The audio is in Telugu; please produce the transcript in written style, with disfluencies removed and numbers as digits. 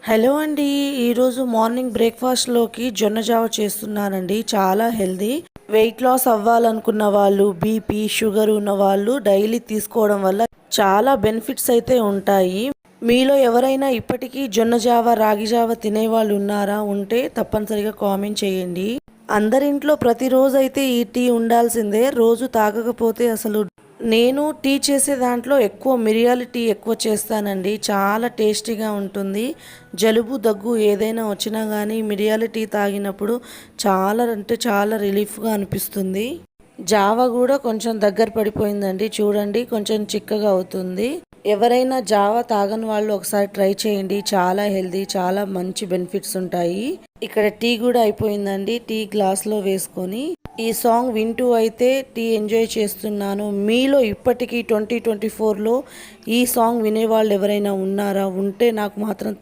హలో అండి. ఈరోజు మార్నింగ్ బ్రేక్ఫాస్ట్లోకి జొన్న జావ చేస్తున్నానండి. చాలా హెల్దీ. వెయిట్ లాస్ అవ్వాలనుకున్న వాళ్ళు, బీపీ షుగర్ ఉన్న వాళ్ళు డైలీ తీసుకోవడం వల్ల చాలా బెనిఫిట్స్ అయితే ఉంటాయి. మీలో ఎవరైనా ఇప్పటికీ జొన్న జావ రాగి జావ తినేవాళ్ళు ఉన్నారా? ఉంటే తప్పనిసరిగా కామెంట్ చేయండి. అందరింట్లో ప్రతిరోజు అయితే ఈ టీ ఉండాల్సిందే. రోజు తాగకపోతే అసలు నేను టీ చేసే దాంట్లో ఎక్కువ మిరియాల టీ ఎక్కువ చేస్తానండి. చాలా టేస్టీగా ఉంటుంది. జలుబు దగ్గు ఏదైనా వచ్చినా కానీ మిరియాల టీ తాగినప్పుడు చాలా అంటే చాలా రిలీఫ్గా అనిపిస్తుంది. జావ కూడా కొంచెం దగ్గర పడిపోయిందండి. చూడండి కొంచెం చిక్కగా అవుతుంది. ఎవరైనా జావ తాగని వాళ్ళు ఒకసారి ట్రై చేయండి. చాలా హెల్దీ, చాలా మంచి బెనిఫిట్స్ ఉంటాయి. ఇక్కడ టీ కూడా అయిపోయిందండి. టీ గ్లాస్లో వేసుకొని ఈ సాంగ్ వింటూ అయితే టీ ఎంజాయ్ చేస్తున్నాను. మీలో ఇప్పటికీ 2024లో ఈ సాంగ్ వినేవాళ్ళు ఎవరైనా ఉన్నారా? ఉంటే నాకు మాత్రం